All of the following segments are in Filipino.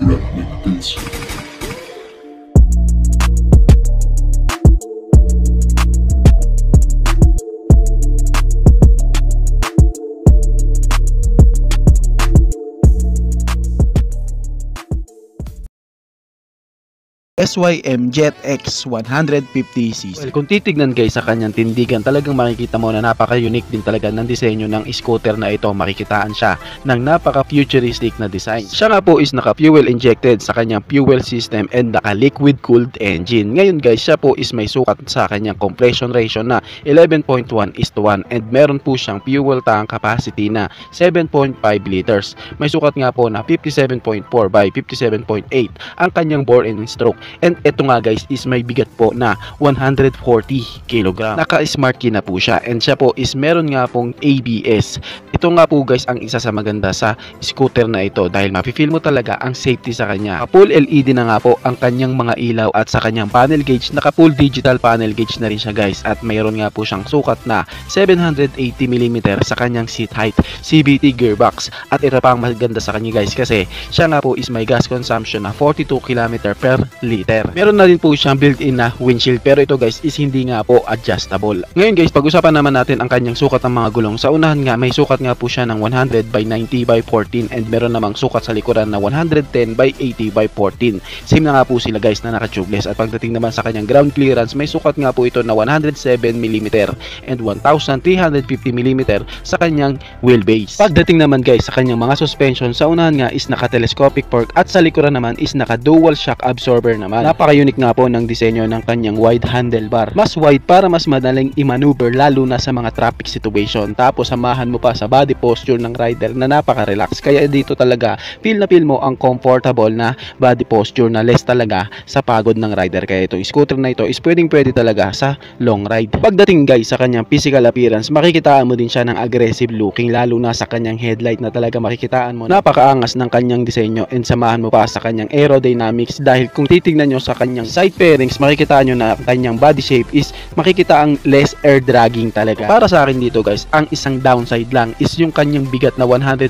Magnificio. SYM Jet X 150cc. Well, kung titignan guys sa kanyang tindigan, talagang makikita mo na napaka-unique din talaga ng disenyo ng scooter na ito. Makikitaan siya ng napaka-futuristic na design. Siya nga po is naka-fuel injected sa kanyang fuel system and naka-liquid cooled engine. Ngayon guys, siya po is may sukat sa kanyang compression ratio na 11.1:1 and meron po siyang fuel tank capacity na 7.5 liters. May sukat nga po na 57.4 by 57.8 ang kanyang bore and stroke. And ito nga guys is may bigat po na 140 kg. Naka-smart key na po siya and siya po is meron nga pong ABS. Ito nga po guys ang isa sa maganda sa scooter na ito dahil mafe-feel mo talaga ang safety sa kanya. Full LED na nga po ang kanyang mga ilaw at sa kanyang panel gauge, naka full digital panel gauge na rin siya guys at mayroon nga po siyang sukat na 780mm sa kanyang seat height, CVT gearbox at ito pa ang maganda sa kanya guys kasi siya nga po is may gas consumption na 42 km per liter. Meron na din po siyang built-in na windshield pero ito guys is hindi nga po adjustable. Ngayon guys, pag-usapan naman natin ang kanyang sukat ng mga gulong. Sa unahan nga may sukat nga po siya ng 100 by 90 by 14 and meron namang sukat sa likuran na 110 by 80 by 14. Same na nga po sila guys na naka-tubeless at pagdating naman sa kanyang ground clearance may sukat nga po ito na 107mm and 1350mm sa kanyang wheelbase. Pagdating naman guys sa kanyang mga suspension, sa unahan nga is naka-telescopic fork at sa likuran naman is naka-dual shock absorber naman. Napaka-unique nga po ng disenyo ng kanyang wide handlebar. Mas wide para mas madaling i-maneuver lalo na sa mga traffic situation. Tapos samahan mo pa sa body posture ng rider na napaka-relax. Kaya dito talaga feel na feel mo ang comfortable na body posture na less talaga sa pagod ng rider. Kaya itong scooter na ito is pwede talaga sa long ride. Pagdating guys sa kanyang physical appearance, makikitaan mo din siya ng aggressive looking lalo na sa kanyang headlight na talaga makikitaan mo napakaangas ng kanyang disenyo and samahan mo pa sa kanyang aerodynamics dahil kung titignan nyo sa kanyang side fairings, makikita nyo na kanyang body shape is makikita ang less air dragging talaga. Para sa akin dito guys, ang isang downside lang is yung kanyang bigat na 140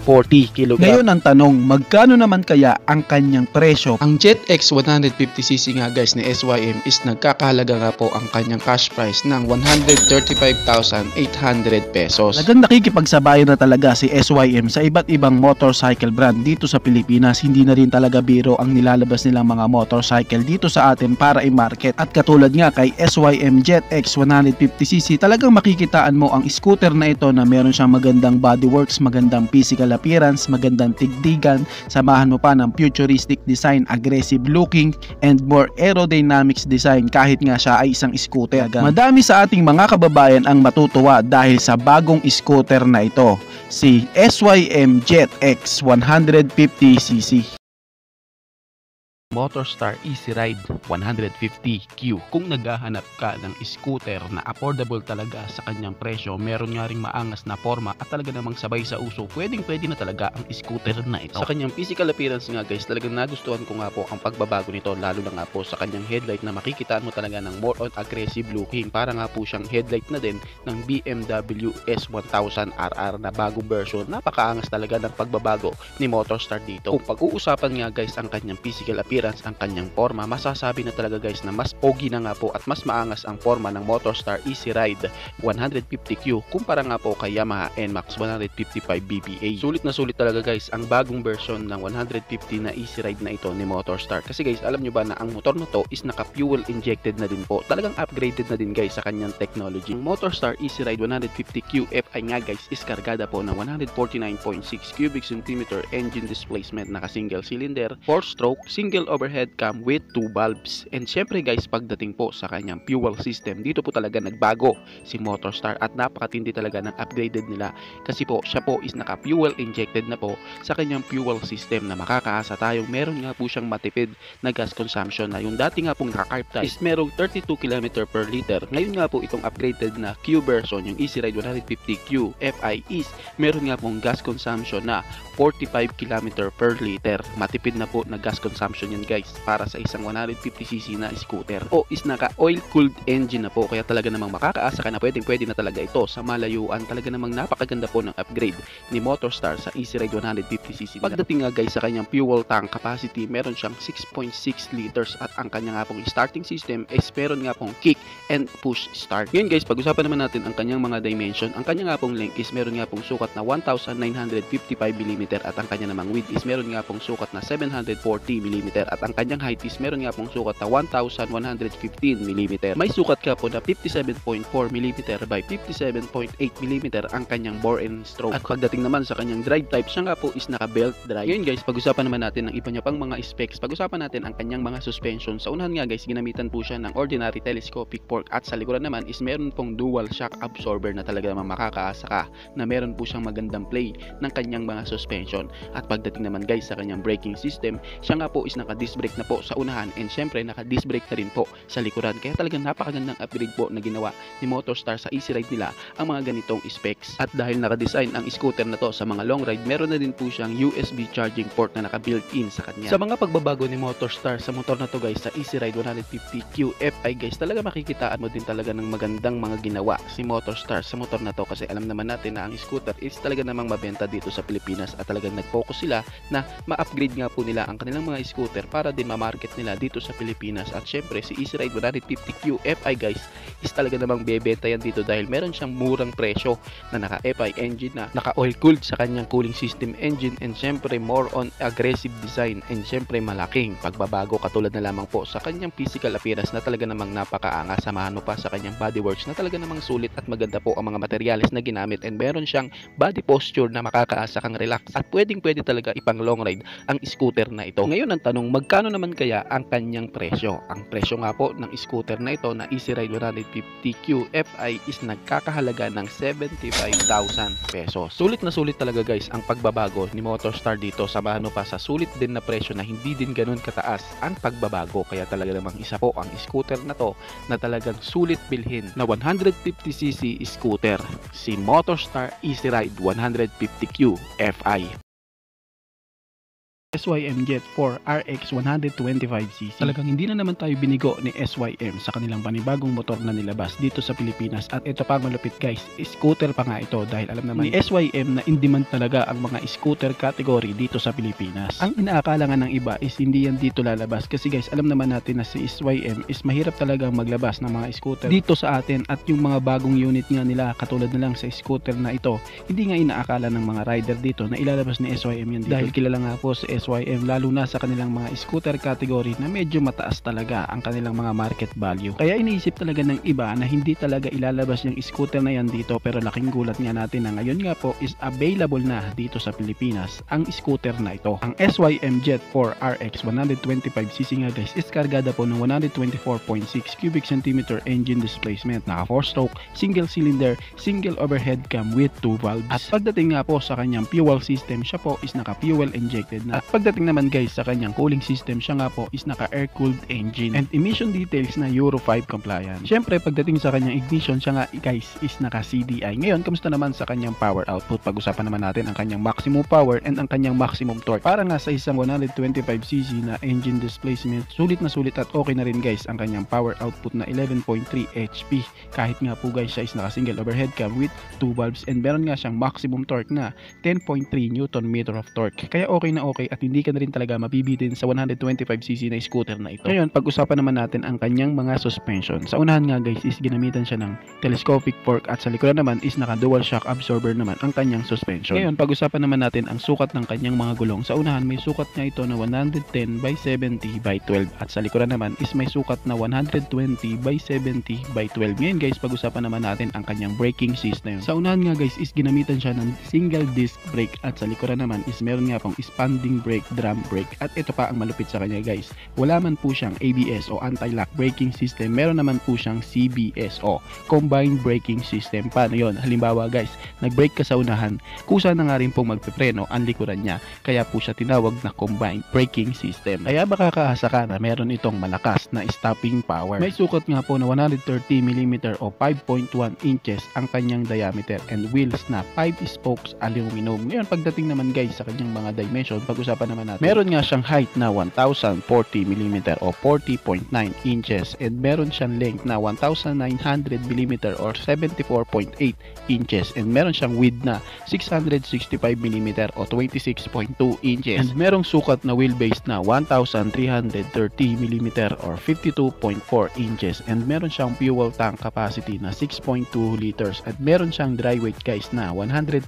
kg. Ngayon ang tanong, magkano naman kaya ang kanyang presyo? Ang Jet X 150cc nga guys ni SYM is nagkakahalaga nga po ang kanyang cash price ng 135,800 pesos. Talagang nakikipagsabayan na talaga si SYM sa iba't ibang motorcycle brand dito sa Pilipinas. Hindi na rin talaga biro ang nilalabas nilang mga motorcycle dito sa atin para i-market. At katulad nga kay SYM Jet X 150cc, talagang makikitaan mo ang scooter na ito na meron siyang magandang bodyworks, magandang physical appearance, magandang tigdigan, samahan mo pa ng futuristic design, aggressive looking, and more aerodynamics design kahit nga siya ay isang scooter. Madami sa ating mga kababayan ang matutuwa dahil sa bagong scooter na ito, si SYM Jet X 150cc. Motorstar Easy Ride 150Q. Kung naghahanap ka ng scooter na affordable talaga sa kanyang presyo, meron nga ring maangas na forma at talaga namang sabay sa uso, pwede na talaga ang scooter na ito. Sa kanyang physical appearance nga guys, talagang nagustuhan ko nga po ang pagbabago nito, lalo na nga po sa kanyang headlight na makikitaan mo talaga ng more on aggressive looking. Para nga po siyang headlight na din ng BMW S1000RR na bagong version. Napakaangas talaga ng pagbabago ni Motorstar dito. Kung pag-uusapan nga guys ang kanyang physical appearance, ang kanyang forma, masasabi na talaga guys na mas pogi na nga po at mas maangas ang forma ng Motorstar Easy Ride 150Q kumpara nga po kay Yamaha NMAX 155BBA. Sulit na sulit talaga guys ang bagong version ng 150 na Easy Ride na ito ni Motorstar. Kasi guys, alam nyo ba na ang motor na to is naka-fuel injected na din po. Talagang upgraded na din guys sa kanyang technology. Ang Motorstar Easy Ride 150Q FI nga guys is kargada po ng 149.6 cubic centimeter engine displacement, naka single cylinder, 4-stroke, single overhead cam with 2 valves. And syempre guys, pagdating po sa kanyang fuel system, dito po talaga nagbago si Motorstar at napakatindi talaga ng upgraded nila kasi po siya po is naka fuel injected na po sa kanyang fuel system na makakaasa tayong meron nga po siyang matipid na gas consumption na yung dati nga pong naka-carb type is merong 32 km per liter. Ngayon nga po itong upgraded na Q version, yung Easy Ride 150Q FI is meron nga pong gas consumption na 45 km per liter. Matipid na po na gas consumption yun guys para sa isang 150cc na scooter o is naka oil cooled engine na po, kaya talaga namang makakaasa ka na pwede na talaga ito sa malayuan. Talaga namang napakaganda po ng upgrade ni Motorstar sa Easy Ride 150cc. Pagdating nga guys sa kanyang fuel tank capacity, meron siyang 6.6 liters at ang kanya nga pong starting system is meron nga pong kick and push start. Ngayon guys, pag-usapan naman natin ang kanyang mga dimension. Ang kanya nga pong length is meron nga pong sukat na 1955mm at ang kanya namang width is meron nga pong sukat na 740mm at ang kanyang height is meron nga pong sukat na 1115mm. May sukat ka po na 57.4mm by 57.8mm ang kanyang bore and stroke. At pagdating naman sa kanyang drive type, siya nga po is naka belt drive. Ngayon guys, pag-usapan naman natin ang iba niya pang mga specs. Pag-usapan natin ang kanyang mga suspension. Sa unahan nga guys, ginamitan po siya ng ordinary telescopic fork at sa likuran naman is meron pong dual shock absorber na talaga naman makakaasa ka na meron po siyang magandang play ng kanyang mga suspension. At pagdating naman guys sa kanyang braking system, siya nga po is naka disc brake na po sa unahan and syempre naka disc brake na rin po sa likuran. Kaya talagang napakagandang upgrade po na ginawa ni Motorstar sa Easy Ride nila ang mga ganitong specs. At dahil naka-design ang scooter na to sa mga long ride, meron na din po siyang USB charging port na naka-built-in sa kanya. Sa mga pagbabago ni Motorstar sa motor na to guys sa Easy Ride 150 QFI guys, talaga makikitaan mo din talaga ng magandang mga ginawa si Motorstar sa motor na to, kasi alam naman natin na ang scooter is talaga namang mabenta dito sa Pilipinas at talagang nag-focus sila na ma-upgrade nga po nila ang kanilang mga scooter para din ma-market nila dito sa Pilipinas. At syempre si Easy Ride 150 QFI guys is talaga namang bebenta yan dito dahil meron siyang murang presyo na naka-FI engine na naka-oil cooled sa kanyang cooling system engine and syempre more on aggressive design and syempre malaking pagbabago katulad na lamang po sa kanyang physical appearance na talaga namang napakaangas. Samahan mo pa sa kanyang bodyworks na talaga namang sulit at maganda po ang mga materyales na ginamit and meron siyang body posture na makakaasa kang relax at pwede talaga ipang long ride ang scooter na ito. Ngayon ang tanong, magkano naman kaya ang kanyang presyo? Ang presyo nga po ng scooter na ito na Easy Ride 150 QFI is nagkakahalaga ng 75,000 pesos. Sulit na sulit talaga guys ang pagbabago ni Motorstar dito. Samahan mo pa sa sulit din na presyo na hindi din ganun kataas ang pagbabago. Kaya talaga namang isa po ang scooter na to na talagang sulit bilhin na 150cc scooter, si Motorstar Easy Ride 150 QFI. SYM Jet 4 RX 125cc. Talagang hindi na naman tayo binigo ni SYM sa kanilang panibagong motor na nilabas dito sa Pilipinas. At ito pa malupit guys, scooter pa nga ito dahil alam naman ni SYM na in demand talaga ang mga scooter category dito sa Pilipinas. Ang inaakala nga ng iba is hindi yan dito lalabas kasi guys, alam naman natin na si SYM is mahirap talagang maglabas ng mga scooter dito sa atin at yung mga bagong unit nga nila katulad na lang sa scooter na ito, hindi nga inaakala ng mga rider dito na ilalabas ni SYM yan dito. Dahil kilala nga po si SYM lalo na sa kanilang mga scooter category na medyo mataas talaga ang kanilang mga market value. Kaya iniisip talaga ng iba na hindi talaga ilalabas yung scooter na yan dito, pero laking gulat nga natin na ngayon nga po is available na dito sa Pilipinas ang scooter na ito. Ang SYM Jet 4 RX 125cc nga guys is kargada po ng 124.6 cubic centimeter engine displacement, naka 4-stroke, single cylinder, single overhead cam with 2 valves. At pagdating nga po sa kanyang fuel system, siya po is naka fuel injected na. At pagdating naman guys sa kanyang cooling system, siya nga po is naka air cooled engine and emission details na Euro 5 compliant. Syempre pagdating sa kanyang ignition, siya nga guys is naka CDI. Ngayon kamusta naman sa kanyang power output? Pag-usapan naman natin ang kanyang maximum power and ang kanyang maximum torque. Para nga sa isang 125cc na engine displacement, sulit na sulit at okay na rin guys ang kanyang power output na 11.3 HP. Kahit nga po guys siya is naka single overhead cam with 2 valves and meron nga siyang maximum torque na 10.3 Nm of torque. Kaya okay na okay at hindi ka na rin talaga mabibitin sa 125cc na scooter na ito. Ngayon, pag-usapan naman natin ang kanyang mga suspension. Sa unahan nga guys is ginamitan siya ng telescopic fork at sa likuran naman is naka dual shock absorber naman ang kanyang suspension. Ngayon, pag-usapan naman natin ang sukat ng kanyang mga gulong. Sa unahan may sukat niya ito na 110 by 70 by 12 at sa likuran naman is may sukat na 120 by 70 by 12. Ngayon guys, pag-usapan naman natin ang kanyang braking system. Sa unahan nga guys is ginamitan siya ng single disc brake at sa likuran naman is meron nga pong expanding brake, drum brake. At ito pa ang malupit sa kanya guys, wala man po siyang ABS o anti-lock braking system, meron naman po siyang CBS o combined braking system. Paano yon? Halimbawa guys, nag-brake ka sa unahan, kusa na nga rin pong magpipreno ang likuran niya, kaya po siya tinawag na combined braking system. Kaya makakaasa ka na meron itong malakas na stopping power. May sukat nga po na 130mm o 5.1 inches ang kanyang diameter and wheels na 5 spokes aluminum. Ngayon pagdating naman guys sa kanyang mga dimension, pag-usapan pag-usapan naman natin, meron nga siyang height na 1040mm o 40.9 inches and meron siyang length na 1900mm or 74.8 inches and meron siyang width na 665mm o 26.2 inches and merong sukat na wheelbase na 1330mm or 52.4 inches and meron siyang fuel tank capacity na 6.2 liters at meron siyang dry weight guys na 113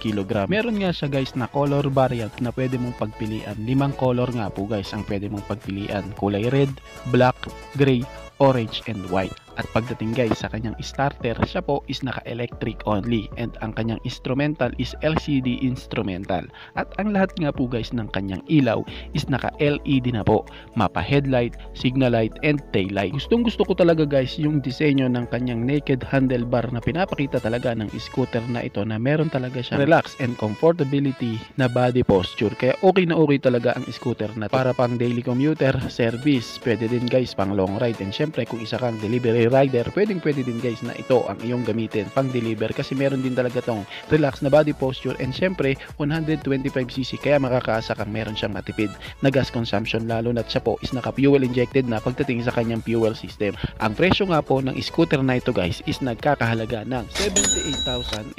kg. Meron nga siya guys na color variant na pwede mong pagpilian. 5 color nga po guys ang pwede mong pagpilian. Kulay red, black, gray, orange and white. At pagdating guys sa kanyang starter, siya po is naka-electric only and ang kanyang instrumental is LCD instrumental. At ang lahat nga po guys ng kanyang ilaw is naka-LED na po. Mapa headlight, signal light and tail light. Gustong gusto ko talaga guys yung disenyo ng kanyang naked handlebar na pinapakita talaga ng scooter na ito na meron talaga siyang relax and comfortability na body posture. Kaya okay na okay talaga ang scooter na para pang daily commuter, service, pwede din guys pang long ride and syempre kung isa kang delivery rider, pwede din guys na ito ang iyong gamitin pang deliver kasi meron din talaga tong relax na body posture and syempre 125cc kaya makakaasa kang meron siyang matipid na gas consumption lalo na siya po is naka fuel injected na pagdating sa kanyang fuel system. Ang presyo nga po ng scooter na ito guys is nagkakahalaga ng 78,800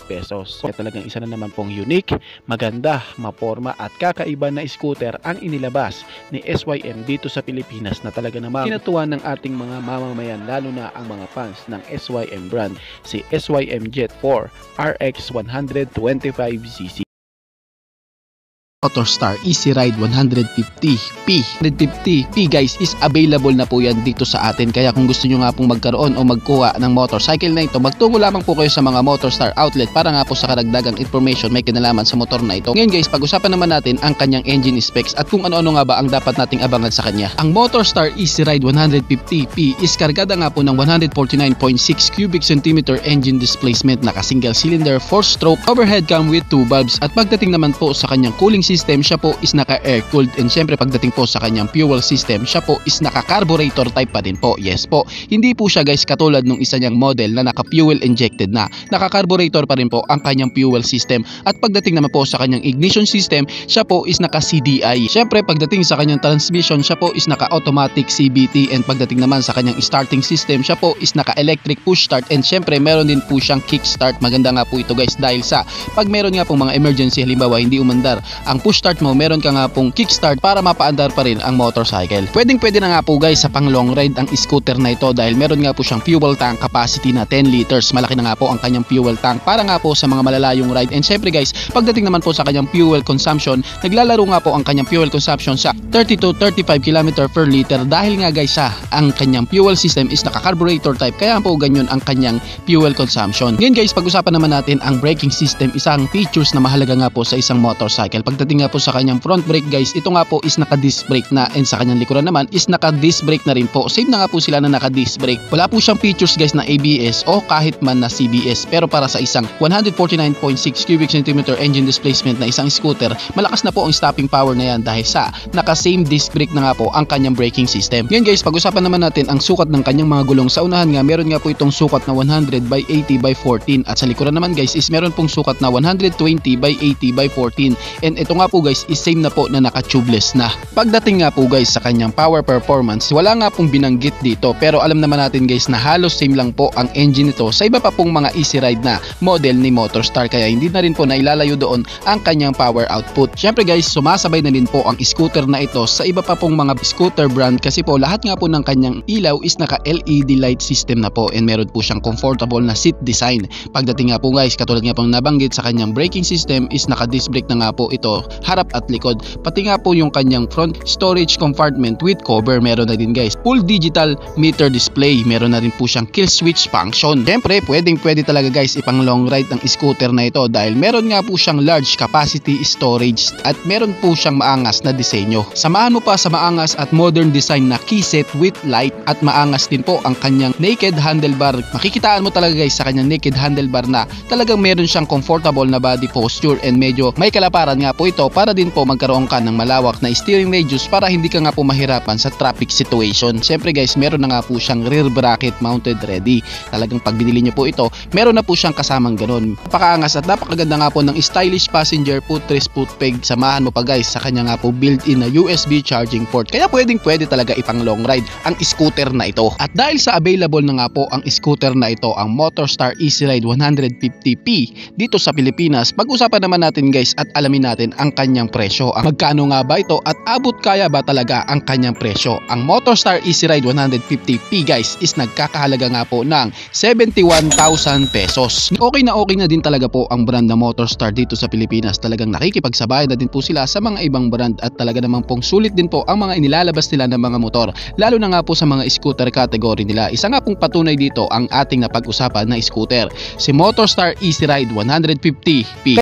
pesos. Kaya talagang isa na naman pong unique, maganda, maporma at kakaiba na scooter ang inilabas ni SYM dito sa Pilipinas na talaga namang kinatuwa ng ating mga mamamayan lalo na ang mga fans ng SYM brand, si SYM Jet 4 RX 125cc. Motorstar Easy Ride 150P. 150P guys is available na po yan dito sa atin. Kaya kung gusto nyo nga pong magkaroon o magkuha ng motorcycle na ito, magtungo lamang po kayo sa mga Motorstar outlet para nga po sa karagdagang information may kinalaman sa motor na ito. Ngayon guys, pag-usapan naman natin ang kanyang engine specs at kung ano-ano nga ba ang dapat nating abangan sa kanya. Ang Motorstar Easy Ride 150P is kargada nga po ng 149.6 cubic centimeter engine displacement, naka single cylinder 4-stroke, overhead cam with 2 valves at pagdating naman po sa kanyang cooling system, siya po is naka air cooled and syempre pagdating po sa kanyang fuel system, siya po is naka carburetor type pa din po. Yes po, hindi po siya guys katulad nung isa niyang model na naka fuel injected na, naka carburetor pa rin po ang kanyang fuel system. At pagdating naman po sa kanyang ignition system, siya po is naka CDI. Syempre pagdating sa kanyang transmission, siya po is naka automatic CVT and pagdating naman sa kanyang starting system, siya po is naka electric push start and syempre meron din po siyang kick start. Maganda nga po ito guys dahil sa pag meron nga pong mga emergency, halimbawa hindi umandar ang push start mo, meron ka nga pong kickstart para mapaandar pa rin ang motorcycle. Pwede na nga po guys sa pang long ride ang scooter na ito dahil meron nga po siyang fuel tank capacity na 10 liters. Malaki na nga po ang kanyang fuel tank para nga po sa mga malalayong ride. And syempre guys, pagdating naman po sa kanyang fuel consumption, naglalaro nga po ang kanyang fuel consumption sa 30 to 35 km per liter dahil nga guys ang kanyang fuel system is naka carburetor type kaya po ganyan ang kanyang fuel consumption. Ngayon guys, pag-usapan naman natin ang braking system, isang features na mahalaga nga po sa isang motorcycle. Pagdating nga po sa kanyang front brake guys, ito nga po is naka disc brake na and sa kanyang likuran naman is naka disc brake na rin po. Same na nga po sila na naka disc brake. Wala po siyang features guys na ABS o kahit man na CBS, pero para sa isang 149.6 cubic centimeter engine displacement na isang scooter, malakas na po ang stopping power na yan dahil sa naka same disc brake na nga po ang kanyang braking system. Ngayon guys, pag-usapan naman natin ang sukat ng kanyang mga gulong. Sa unahan nga, meron nga po itong sukat na 100 by 80 by 14 at sa likuran naman guys is meron pong sukat na 120 by 80 by 14 and ito nga po guys is same na po na naka tubeless na. Pagdating nga po guys sa kanyang power performance, wala nga pong binanggit dito pero alam naman natin guys na halos same lang po ang engine nito sa iba pa pong mga easy ride na model ni Motorstar kaya hindi na rin po nailalayo doon ang kanyang power output. Syempre guys, sumasabay na din po ang scooter na ito sa iba pa pong mga scooter brand kasi po lahat nga po ng kanyang ilaw is naka LED light system na po and meron po siyang comfortable na seat design. Pagdating nga po guys, katulad nga pong nabanggit sa kanyang braking system is naka disc brake na nga po ito harap at likod. Pati nga po yung kanyang front storage compartment with cover meron na din guys. Full digital meter display, meron na rin po siyang kill switch function. Siyempre pwede talaga guys ipang long ride ang scooter na ito dahil meron nga po siyang large capacity storage at meron po siyang maangas na disenyo. Samahan mo pa sa maangas at modern design na keyset with light at maangas din po ang kanyang naked handlebar. Makikitaan mo talaga guys sa kanyang naked handlebar na talagang meron siyang comfortable na body posture and medyo may kalaparan nga po ito ito para din po magkaroon ka ng malawak na steering radius para hindi ka nga po mahirapan sa traffic situation. Siyempre guys, meron na nga po siyang rear bracket mounted ready. Talagang pag binili nyo po ito, meron na po siyang kasamang ganun. Napakaangas at napakaganda nga po ng stylish passenger footrest foot peg. Samahan mo pa guys sa kanya nga po built-in na USB charging port. Kaya pwede talaga ipang long ride ang scooter na ito. At dahil sa available na nga po ang scooter na ito, ang Motorstar Easy Ride 150p dito sa Pilipinas, pag-usapan naman natin guys at alamin natin ang kanyang presyo. Magkano nga ba ito at abot kaya ba talaga ang kanyang presyo? Ang Motorstar Easy Ride 150p guys is nagkakahalaga nga po ng 71,000 pesos. Okay na din talaga po ang brand na Motorstar dito sa Pilipinas. Talagang nakikipagsabayan na din po sila sa mga ibang brand at talaga namang pong sulit din po ang mga inilalabas nila ng mga motor, lalo na nga po sa mga scooter category nila. Isa nga pong patunay dito ang ating napag-usapan na scooter, si Motorstar Easy Ride 150p.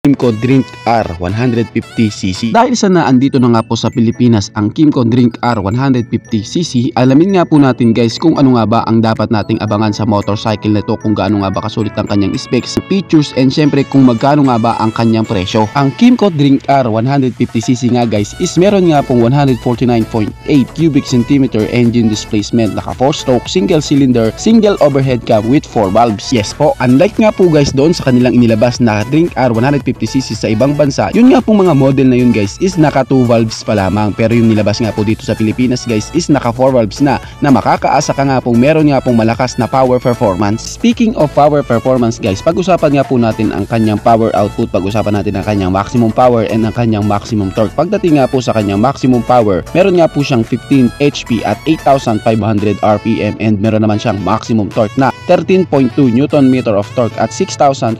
Kymco Drink R 150cc. Dahil sa naandito na nga po sa Pilipinas ang Kymco Drink R 150cc, alamin nga po natin guys kung ano nga ba ang dapat nating abangan sa motorcycle na ito, kung gaano nga ba kasulit ang kanyang specs, features, and syempre kung magkano nga ba ang kanyang presyo. Ang Kymco Drink R 150cc nga guys is meron nga pong 149.8 cubic centimeter engine displacement, naka 4-stroke, single cylinder, single overhead cam with 4 valves. Yes po, unlike nga po guys doon sa kanilang inilabas na Drink R 150cc sa ibang bansa, yun nga pong mga model na yun guys is naka 2 valves pa lamang, pero yung nilabas nga po dito sa Pilipinas guys is naka 4 valves na makakaasa ka nga pong meron nga pong malakas na power performance. Speaking of power performance guys, pag-usapan nga po natin ang kanyang power output, pag-usapan natin ang kanyang maximum power and ang kanyang maximum torque. Pagdating nga po sa kanyang maximum power, meron nga po siyang 15 HP at 8,500 RPM and meron naman siyang maximum torque na 13.2 Newton meter of torque at 6,500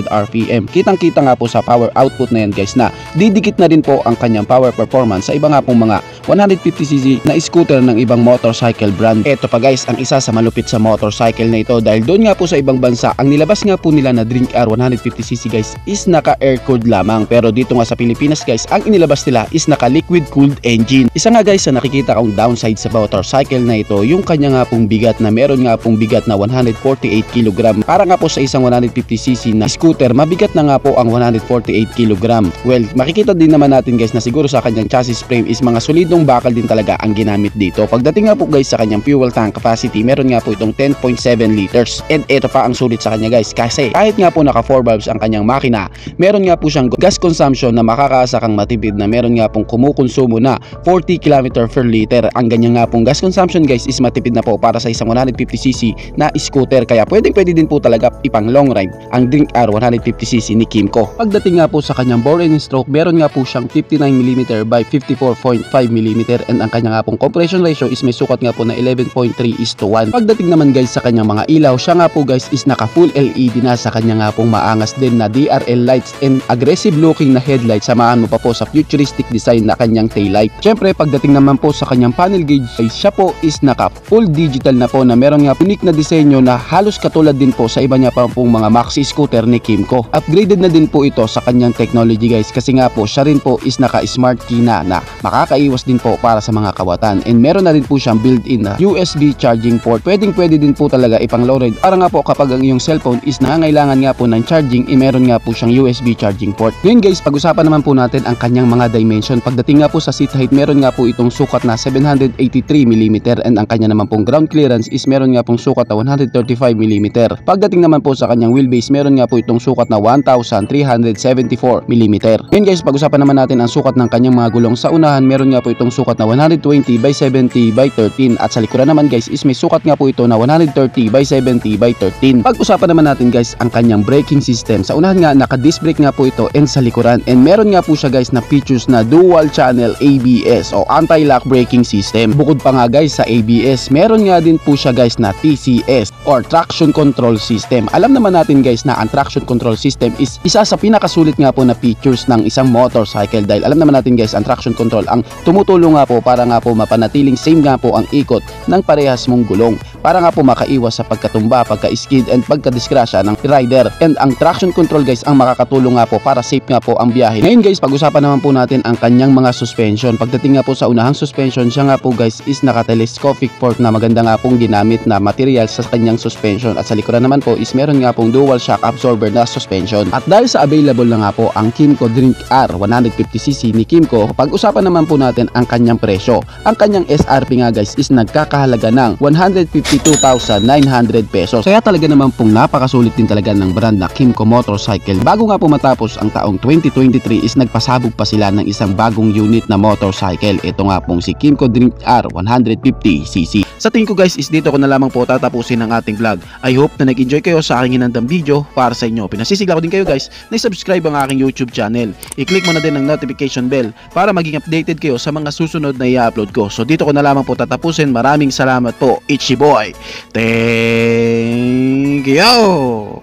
RPM. Kitang-kita nga po sa power output na yan guys na didikit na rin po ang kanyang power performance sa iba nga pong mga 150cc na scooter ng ibang motorcycle brand. Eto pa guys ang isa sa malupit sa motorcycle na ito, dahil doon nga po sa ibang bansa ang nilabas nga po nila na Drink R 150cc guys is naka air cooled lamang, pero dito nga sa Pilipinas guys ang inilabas nila is naka liquid cooled engine. Isa nga guys sa nakikita kong downside sa motorcycle na ito, yung kanya nga pong bigat na meron nga pong bigat na 148 kg. Para nga po sa isang 150cc na scooter, mabigat na nga po ang 148 kg. Well, makikita din naman natin guys na siguro sa kanyang chassis frame is mga solidong bakal din talaga ang ginamit dito. Pagdating nga po guys sa kanyang fuel tank capacity, meron nga po itong 10.7 liters. And ito pa ang sulit sa kanya guys, kasi kahit nga po naka 4 valves ang kanyang makina, meron nga po siyang gas consumption na makakaasa kang matipid na meron nga pong kumukonsumo na 40 km per liter. Ang ganyan nga pong gas consumption guys is matipid na po para sa isang 150cc na scooter, kaya pwede din po talaga ipang long ride ang Drink R 150cc ni Kymco. Pagdating nga po sa kanyang bore and stroke, meron nga po siyang 59mm by 54.5mm and ang kanya nga pong compression ratio is may sukat nga po na 11.3:1. Pagdating naman guys sa kanyang mga ilaw, siya nga po guys is naka full LED na, sa kanya nga pong maangas din na DRL lights and aggressive looking na headlight. Samahan mo pa po sa futuristic design na kanyang taillight. Syempre pagdating naman po sa kanyang panel gauge, siya po is naka full digital na po na meron nga unique na disenyo na halos katulad din po sa iba niya pa pong mga maxi scooter ni Kymco. Upgraded na din po ito sa kanyang technology guys, kasi nga po siya rin po is naka smart key na makakaiwas din po para sa mga kawatan, and meron na rin po siyang built-in na USB charging port. Pwede din po talaga ipang low ride para nga po kapag ang iyong cellphone is nangangailangan nga po ng charging, meron nga po siyang USB charging port. Ngayon guys, pag-usapan naman po natin ang kanyang mga dimension. Pagdating nga po sa seat height, meron nga po itong sukat na 783mm and ang kanya naman pong ground clearance is meron nga pong sukat na 135mm. Pagdating naman po sa kanyang wheelbase, meron nga po itong sukat na 1,374mm. Ngayon guys, pag-usapan naman natin ang sukat ng kanyang mga gulong. Sa unahan, meron nga po itong sukat na 120/70/13 at sa likuran naman guys is may sukat nga po ito na 130/70/13. Pag-usapan naman natin guys ang kanyang braking system. Sa unahan nga, naka-disc brake nga po ito and sa likuran, and meron nga po siya guys na features na dual channel ABS o anti-lock braking system. Bukod pa nga guys sa ABS, meron nga din po siya guys na TCS or traction control system. Alam naman natin guys na ang traction control system is isa sa pinakasulit nga po na features ng isang motorcycle, dahil alam naman natin guys ang traction control ang tumutulong nga po para nga po mapanatiling same nga po ang ikot ng parehas mong gulong. para nga po makaiwas sa pagkatumba, pagka-skid and pagka-disgrasya ng rider. And ang traction control guys ang makakatulong nga po para safe nga po ang biyahe. Ngayon guys, pag-usapan naman po natin ang kanyang mga suspension. Pagdating nga po sa unahang suspension, siya nga po guys is naka-telescopic fork na maganda nga pong ginamit na material sa kanyang suspension. At sa likuran naman po is meron nga pong dual shock absorber na suspension. At dahil sa available na nga po ang Kymco Drink R 150cc ni Kymco, pag-usapan naman po natin ang kanyang presyo. Ang kanyang SRP nga guys is nagkakahalaga ng 152,900 pesos. Kaya talaga naman pong napakasulit din talaga ng brand na Kymco Motorcycle. Bago nga po matapos ang taong 2023 is nagpasabog pa sila ng isang bagong unit na motorcycle. Ito nga pong si Kymco Drink R 150cc. Sa tingin ko guys is dito ko na lamang po tatapusin ang ating vlog. I hope na nag-enjoy kayo sa aking hinandang video para sa inyo. Pinasisigla ko din kayo guys na subscribe ang aking YouTube channel. I-click mo na din ang notification bell para maging updated kayo sa mga susunod na i-upload ko. So dito ko na lamang po tatapusin. Maraming salamat po. Ichi boy. Thank you!